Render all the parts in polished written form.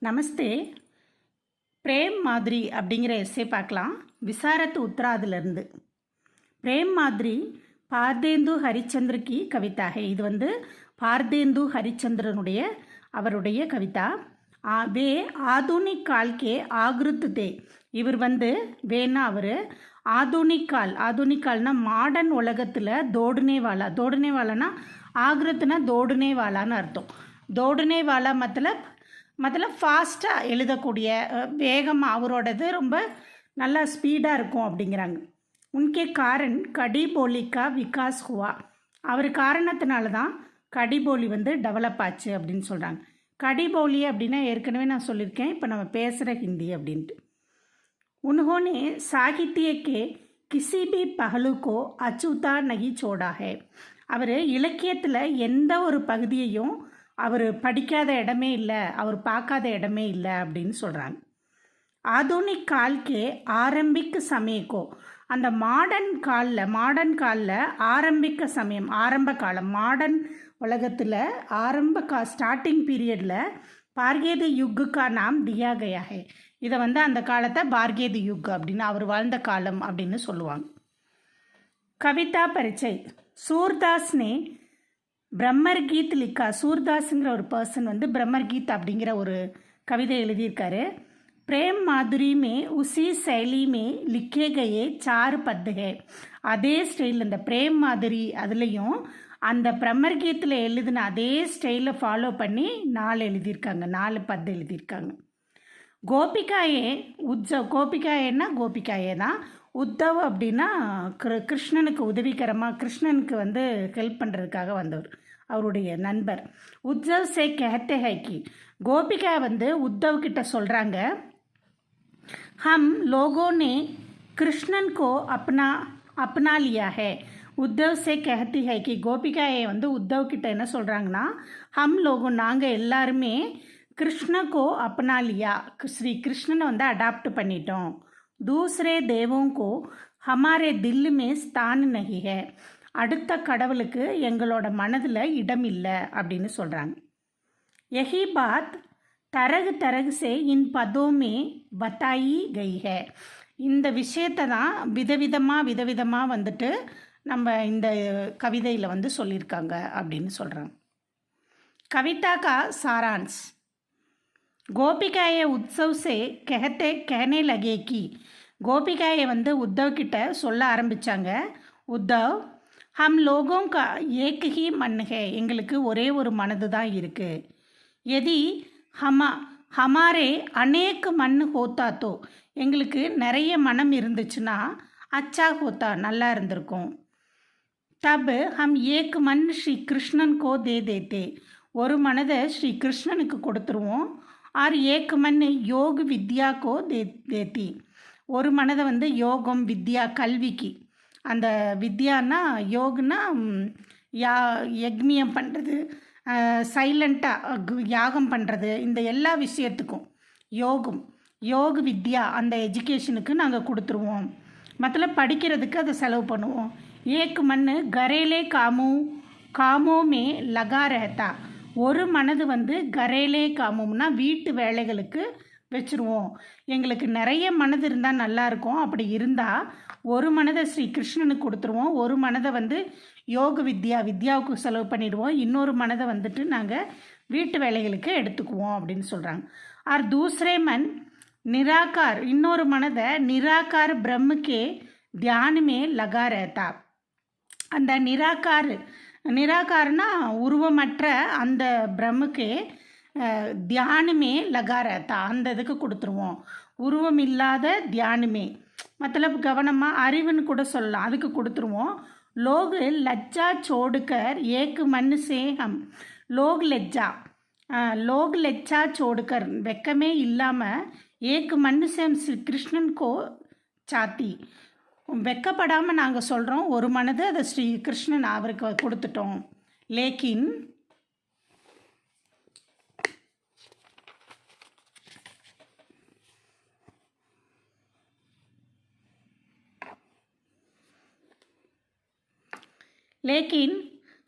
நமஸ்தே. Frame மாதிரி அப்படிங்கிற essay பார்க்கலாம். விசாரத் உத்தராதிலிருந்து. பிரேம் மாதிரி பார்தேந்து ஹரிச்சந்திர கி கவிதா ஹே. இது வந்து பார்தேந்து ஹரிச்சந்திரனுடைய அவருடைய கவிதா. வே ஆதுனிக் கால் கே ஆகிருத்து தே. இவர் வந்து வேணா அவர் ஆதுனிக் கால்னா மாடர்ன் உலகத்தில் தோடுனேவாலானா ஆகிருத்துனா தோடுனேவாலான்னு அர்த்தம். தோடுனேவாலா மத்தலப் ஃபாஸ்ட்டாக எழுதக்கூடிய வேகமாக அவரோடது ரொம்ப நல்லா ஸ்பீடாக இருக்கும் அப்படிங்கிறாங்க. உன்கே காரன் கடிபோலிக்கா விகாஸ் ஹுவா. அவர் காரணத்தினால தான் கடிபோலி வந்து டெவலப் ஆச்சு அப்படின்னு சொல்கிறாங்க. கடிபோலி அப்படின்னா ஏற்கனவே நான் சொல்லியிருக்கேன், இப்போ நம்ம பேசுகிற ஹிந்தி அப்படின்ட்டு. उन्होंने साहित्य के किसी भी पहलू को अछूता नहीं छोड़ा है. அவர் இலக்கியத்தில் எந்த ஒரு பகுதியையும் அவர் படிக்காத இடமே இல்லை, அவர் பார்க்காத இடமே இல்லை அப்படின்னு சொல்கிறாங்க. ஆதுனிக் கால்கே ஆரம்பிக்க சமயக்கோ. அந்த மாடர்ன் காலில் ஆரம்பிக்க சமயம், ஆரம்ப காலம், மாடர்ன் உலகத்தில் ஸ்டார்டிங் பீரியடில் பார்கேதி யுக்குக்கா நாம் தியா கயா ஹே. இதை வந்து அந்த காலத்தை பார்கேதி யுக் அப்படின்னு அவர் வாழ்ந்த காலம் அப்படின்னு சொல்லுவாங்க. கவிதா பரிச்சை. சூர்தாஸ்னே பிரம்மர்கீத் லிக்கா. சூர்தாஸுங்கிற ஒரு பர்சன் வந்து பிரம்மர்கீத் அப்படிங்கிற ஒரு கவிதை எழுதியிருக்காரு. பிரேம் மாதுரி மே உசி சைலி மே லிக்கே கயே 4 பத்து ஹே. அதே ஸ்டைல் இந்த பிரேம் மாதிரி அதுலேயும் அந்த பிரம்மர்கீத்தில் எழுதின அதே ஸ்டைலில் ஃபாலோ பண்ணி 4 பத்து எழுதியிருக்காங்க. கோபிகாயே உத்சவ். கோபிகாயே தான். உத்தவ் அப்படின்னா கிருஷ்ணனுக்கு உதவிகரமாக, கிருஷ்ணனுக்கு வந்து ஹெல்ப் பண்ணுறதுக்காக வந்தவர், அவருடைய நண்பர். உத்தவ் சே கஹத்தே ஹை கி. கோபிகா வந்து உத்தவ் கிட்ட சொல்கிறாங்க, ஹம் லோகோ நே கிருஷ்ணன் கோ அப்னா லியா ஹே. உத்தவ் சே கஹத்தி ஹை கி. கோபிகாயை வந்து உத்தவ் கிட்ட என்ன சொல்கிறாங்கன்னா, ஹம் லோகோ நாங்கள் எல்லாருமே கிருஷ்ணகோ அப்னா லியா, ஸ்ரீ கிருஷ்ணனை வந்து அடாப்ட் பண்ணிட்டோம். தூசரே தேவோங்கோ ஹமாரே தில் மே ஸ்தான் நஹி ஹே. அடுத்த கடவுளுக்கு எங்களோட மனதில் இடம் இல்லை அப்படின்னு சொல்கிறாங்க. யஹி பாத் தரகு சே இன் பதோமே பத்தாயி கை ஹே. இந்த விஷயத்தை தான் விதவிதமாக வந்துட்டு நம்ம இந்த கவிதையில் வந்து சொல்லியிருக்காங்க அப்படின்னு சொல்கிறாங்க. கவிதா கா சாரான்ஸ். கோபிகாயை உத்சவ் சே कहने लगे कि. கோபிகாயை வந்து உத்தவ் கிட்ட சொல்ல ஆரம்பித்தாங்க. உத்தவ் ஹம் லோகோं का एक ही मन है. எங்களுக்கு ஒரே ஒரு மனது தான் இருக்குது. எதி ஹமாரே அநேக் மண் ஹோத்தா தோ. எங்களுக்கு நிறைய மனம் இருந்துச்சுன்னா அச்சா ஹோத்தா நல்லா இருந்திருக்கும். தப் ஹம் ஏக் மண் ஸ்ரீ கிருஷ்ணன் கோ தேதே. ஒரு மனதை ஸ்ரீ கிருஷ்ணனுக்கு கொடுத்துருவோம். ஆர் ஏக் மண் யோக் வித்யா கோ தேத்தி. ஒரு மனதை வந்து யோகம் வித்யா கல்விக்கு, அந்த வித்யானா யோகுனா யக்மியம் பண்ணுறது, சைலண்ட்டாக யாகம் பண்ணுறது, இந்த எல்லா விஷயத்துக்கும் யோக வித்யா அந்த எஜுகேஷனுக்கு நாங்கள் கொடுத்துருவோம். படிக்கிறதுக்கு அதை செலவு பண்ணுவோம். ஏக் மண் கரேலே காமோமே லகா ரஹத்தா. ஒரு மனது வந்து கரேலே காமம்னா வீட்டு வேலைகளுக்கு வச்சுருவோம். எங்களுக்கு நிறைய மனது இருந்தால் நல்லாயிருக்கும். அப்படி இருந்தால் ஒரு மனதை ஸ்ரீ கிருஷ்ணனுக்கு கொடுத்துருவோம், ஒரு மனதை வந்து யோக வித்யாவுக்கு செலவு பண்ணிடுவோம், இன்னொரு மனதை வந்துட்டு நாங்கள் வீட்டு வேலைகளுக்கு எடுத்துக்குவோம் அப்படின்னு சொல்கிறாங்க. ஆர் தூசரே மன் நிராகார். இன்னொரு மனதை நிராகார் பிரம்முக்கே தியானமே லகா ரஹத்தா. அந்த நிராகார்னா உருவமற்ற அந்த பிரம்முக்கு தியானமே லகா ரஹத்தா, அந்த இதுக்கு கொடுத்துருவோம். உருவம் இல்லாத தியானமே கவனமாக அறிவுன்னு கூட சொல்லலாம், அதுக்கு கொடுத்துருவோம். லோக் லஜ்ஜா சோடுக்கர் ஏக்கு மண் சேகம். லோக் லெஜ்ஜா சோடுக்கர் வெக்கமே இல்லாமல் ஏக்கு மண் சேம் ஸ்ரீ கிருஷ்ணன் கோ சாத்தி. வெக்கப்படாமல் நாங்கள் சொல்கிறோம், ஒரு மனது அதை ஸ்ரீ கிருஷ்ணன் அவருக்கு கொடுத்துட்டோம். லேக்கின்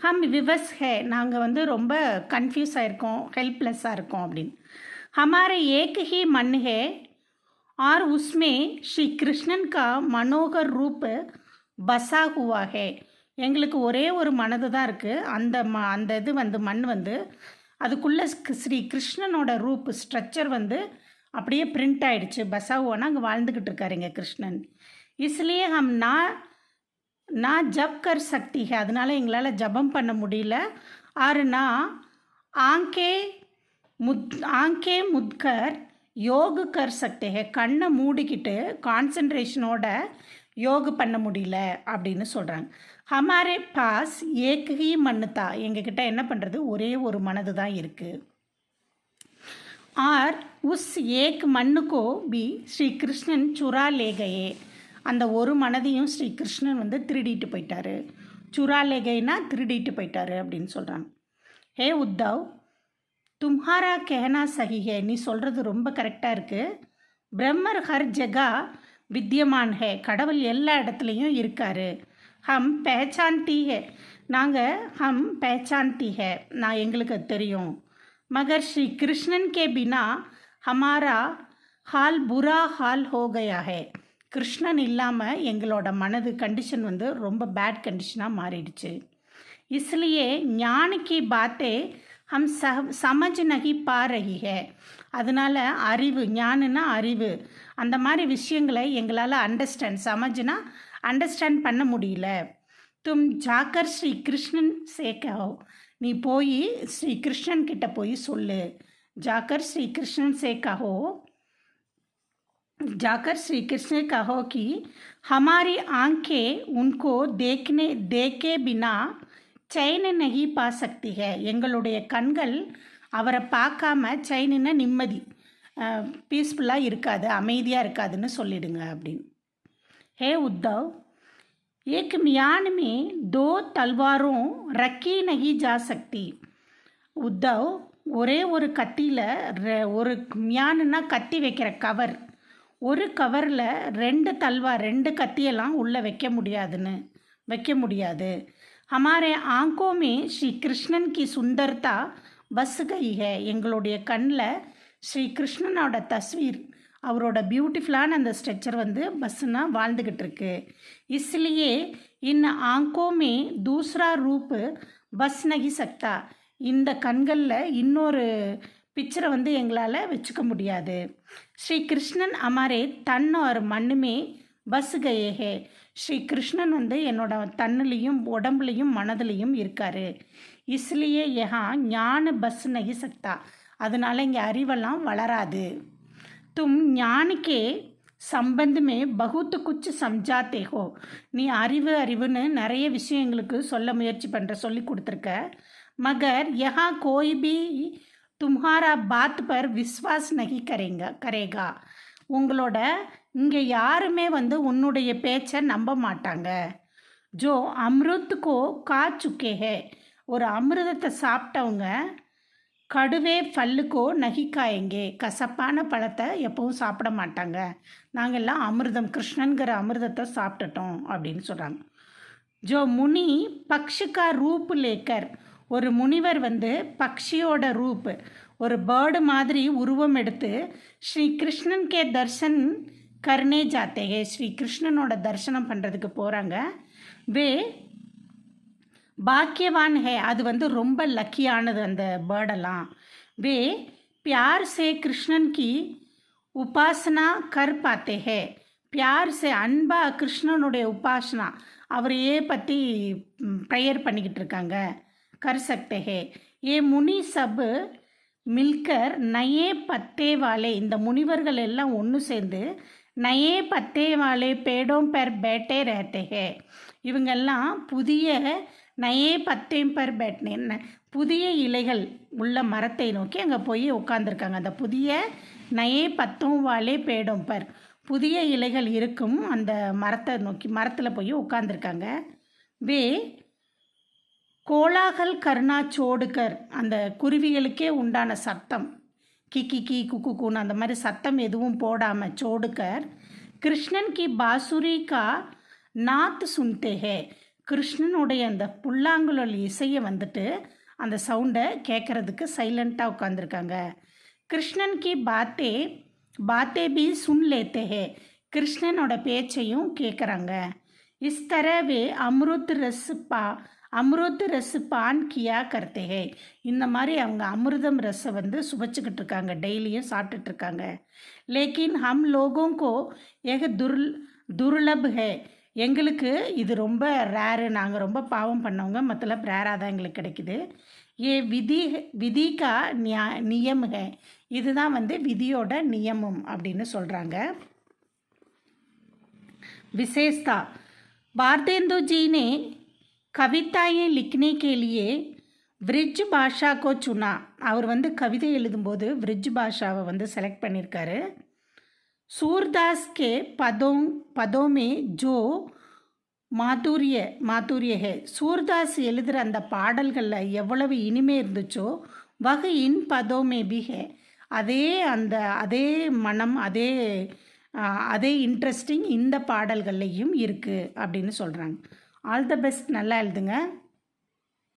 ஹம் விவஸ் ஹே. நாங்கள் வந்து ரொம்ப கன்ஃபியூஸ் ஆகிருக்கோம், ஹெல்ப்லெஸ்ஸாக இருக்கோம் அப்படின்னு. हमारे एक ही मन है और उसमें श्री कृष्णन का मनोहर रूप बसा हुआ है. எங்களுக்கு ஒரே ஒரு மனது தான் இருக்குது. அந்த இது வந்து மண் வந்து அதுக்குள்ளே ஸ்ரீ கிருஷ்ணனோட ரூப் ஸ்ட்ரக்சர் வந்து அப்படியே பிரிண்ட் ஆயிடுச்சு. பசாவுவானா அங்கே வாழ்ந்துக்கிட்டு இருக்காருங்க கிருஷ்ணன். इसलिए हम ना जप कर सकती है, அதனால எங்களால் ஜபம் பண்ண முடியல. और ना आंखें मुदकर योग कर सकते हैं, கண்ணை மூடிக்கிட்டு கான்சன்ட்ரேஷனோட யோக பண்ண முடியல அப்படின்னு சொல்கிறாங்க. ஹமாரே பாஸ் ஏக் ஹி மன்னுதா, எங்ககிட்ட என்ன பண்ணுறது ஒரே ஒரு மனது தான் இருக்குது. ஆர் உஸ் ஏக் மண்ணுக்கோ பி ஸ்ரீ கிருஷ்ணன் சுரா லேகையே, அந்த ஒரு மனதையும் ஸ்ரீ கிருஷ்ணன் வந்து திருடிட்டு போயிட்டாரு. சுரா லேகைனா திருடிட்டு போயிட்டாரு அப்படின்னு சொல்கிறாங்க. ஹே உத்தவ், தும்ஹாரா கேனா சஹி ஹே, நீ சொல்கிறது ரொம்ப கரெக்டாக இருக்குது. பிரம்மர் ஹர் ஜகா வித்யமான் ஹே, கடவுள் எல்லா இடத்துலையும் இருக்கார். ஹம் பெஹச்சான்தி ஹே, ஹம் பெஹச்சான்தி ஹே, நான் எங்களுக்கு தெரியும். மகர் ஸ்ரீ கிருஷ்ணன் கே பினா ஹமாரா ஹால் புரா ஹால் ஹோ கயா ஹே, கிருஷ்ணன் இல்லாமல் எங்களோட மனது கண்டிஷன் வந்து ரொம்ப பேட் கண்டிஷனாக மாறிடுச்சு. इसलिए ஞான की बातें हम समझ नहीं पा रही है, அதனால் அறிவு, ஞானனா அறிவு, அந்த மாதிரி விஷயங்களை எங்களால் சமஜ்னா அண்டர்ஸ்டாண்ட் பண்ண முடியல. தும் ஜாக்கர் ஸ்ரீ கிருஷ்ணன் சே கஹோ, நீ போய் ஸ்ரீ கிருஷ்ணன் கிட்ட போய் சொல்லு. ஜாக்கர் ஸ்ரீ கிருஷ்ணன் சே கஹோ, जाकर श्री कृष्ण कहो कि हमारी आंखें उनको देखे बिना चैन नहीं पा सकती है, எங்களுடைய கண்கள் அவரை பார்க்காம சைனுன்னா நிம்மதி, பீஸ்ஃபுல்லாக இருக்காது, அமைதியாக இருக்காதுன்னு சொல்லிடுங்க அப்படின்னு. ஹே உத்தவ், ஏக் மியான் மே தோ தல்வாரும் ரக்கி நகி ஜா சக்தி. உத்தவ், ஒரே ஒரு கத்தியில் ஒரு மியானுன்னா கத்தி வைக்கிற கவர், ஒரு கவரில் ரெண்டு கத்தியெல்லாம் உள்ளே வைக்க முடியாது. हमारे आंखों में श्री कृष्णन की सुंदरता बस गई है, எங்களுடைய கண்ணில் ஸ்ரீ கிருஷ்ணனோட தஸ்வீர், அவரோட பியூட்டிஃபுல்லான அந்த ஸ்ட்ரக்சர் வந்து பஸ்ஸுனா வாழ்ந்துக்கிட்டு இருக்கு. इसलिए इन आंखों में दूसरा रूप बस नहीं सकता, இந்த கண்களில் இன்னொரு பிக்சரை வந்து எங்களால் வச்சுக்க முடியாது. ஸ்ரீ கிருஷ்ணன் அமாரே தன் ஒரு மண்ணுமே பஸ் கயே ஹே, ஸ்ரீ கிருஷ்ணன் வந்து என்னோட தன்னுலேயும் உடம்புலையும் மனதிலையும் இருக்கார். इसलिए यहाँ ஞான பஸ் நகி சக்தா, அதனால் இங்கே அறிவெல்லாம் வளராது. தும் ஞானிக்கே சம்பந்தமே பகுத்து குச்சு சம்ஜாத்தே ஹோ, நீ அறிவுன்னு நிறைய விஷயம் எங்களுக்கு சொல்லி கொடுத்துருக்க. மகர் யஹா கோய் பி தும்ஹாரா பாத் பர் விஸ்வாஸ் நகி கரேகா, உங்களோட இங்கே யாருமே வந்து உன்னுடைய பேச்சை நம்ப மாட்டாங்க. ஜோ அமிர்த் கோ கா சுக்கே ஹே, ஒரு அமிர்தத்தை சாப்பிட்டவங்க கடுவே பல்லுக்கோ நகிக்காயங்கே, கசப்பான பழத்தை எப்பவும் சாப்பிட மாட்டாங்க. நாங்கள்லாம் அமிர்தம், கிருஷ்ணன்கிற அமிர்தத்தை சாப்பிட்டுட்டோம் அப்படின்னு சொல்கிறாங்க. ஜோ முனி பக்ஷிகா ரூப் லேக்கர், ஒரு முனிவர் வந்து பக்ஷியோட ரூப், ஒரு பேர்டு மாதிரி உருவம் எடுத்து ஸ்ரீ கிருஷ்ணன் கே தர்ஷன் கர்னே ஜாத்தே, ஸ்ரீ கிருஷ்ணனோட தரிசனம் பண்ணுறதுக்கு போகிறாங்க. வே பாக்கியவான் ஹே, அது வந்து ரொம்ப லக்கியானது அந்த பேர்டெல்லாம். வே பியார் சே கிருஷ்ணன் கி உபாசனா கர் பாத்தே ஹே, பியார் சே அன்பா கிருஷ்ணனுடைய உபாசனா, அவரையே பற்றி ப்ரேயர் பண்ணிக்கிட்டு இருக்காங்க. कर सकते हैं. ये मुनि सब मिलकर नए पत्ते वाले, இந்த முனிவர்கள் எல்லாம் ஒன்று சேர்ந்து நயே பத்தே வாலே பேடோம் பெர் பேட்டே ரஹते हैं, இவங்கெல்லாம் புதிய நயே பத்தேம் பெர் பேட்னே, புதிய இலைகள் உள்ள மரத்தை நோக்கி அங்கே போய் உட்காந்துருக்காங்க. அந்த புதிய நயே பத்தோம் வாலே பேடோம் பெர், புதிய இலைகள் இருக்கும் அந்த மரத்தை நோக்கி மரத்தில் போய் உட்காந்துருக்காங்க. வே கோலாகல் கர்ணா சோடுகர், அந்த குருவிகளுக்கே உண்டான சத்தம், கிக்கி கி குக்குன்னு அந்த மாதிரி சத்தம் எதுவும் போடாமல் சோடுகர் கிருஷ்ணன் கி பாசுரி கா நாத் சுன்தே ஹே, கிருஷ்ணனுடைய அந்த புல்லாங்குழல் இசையை வந்துட்டு அந்த சவுண்டை கேட்குறதுக்கு சைலண்ட்டாக உட்காந்துருக்காங்க. கிருஷ்ணன் கி பாத்தே भी सुन लेते हैं, கிருஷ்ணனோட பேச்சையும் கேட்குறாங்க. इस तरह वे अमृत रस पान किया करते हैं. இந்த மாதிரி அவங்க அமிர்தம் ரசம் வந்து சுவைச்சுக்கிட்டு இருக்காங்க, டெய்லியும் சாப்பிட்டுட்டு இருக்காங்க. லேக்கின் ஹம் லோகோं को यह दुर्लभ है, எங்களுக்கு இது ரொம்ப ரேரு, நாங்கள் ரொம்ப பாவம் பண்ணவங்க, மத்தலப் ரேராக தான் எங்களுக்கு கிடைக்குது. ஏ விதி கா நியம் ஹே, இதுதான் வந்து விதியோட நியமம் அப்படின்னு சொல்கிறாங்க. विशेषता, भारतेंदु जी ने कविताएं लिखने के लिए व्रिज भाषा को चुना. அவர் வந்து கவிதை எழுதும்போது व्रिज பாஷாவை வந்து செலக்ட் பண்ணியிருக்காரு. सूरदास के पदों में जो மாதுரிய है, சூர்தாஸ் எழுதுகிற அந்த பாடல்களில் எவ்வளவு இனிமை இருந்துச்சோ வக இன் பதோமே பி ஹே, அதே மனம் அதே இன்ட்ரெஸ்டிங் இந்த பாடல்கள்லையும் இருக்குது அப்படின்னு சொல்கிறாங்க. ஆல் த பெஸ்ட், நல்லா எழுதுங்க.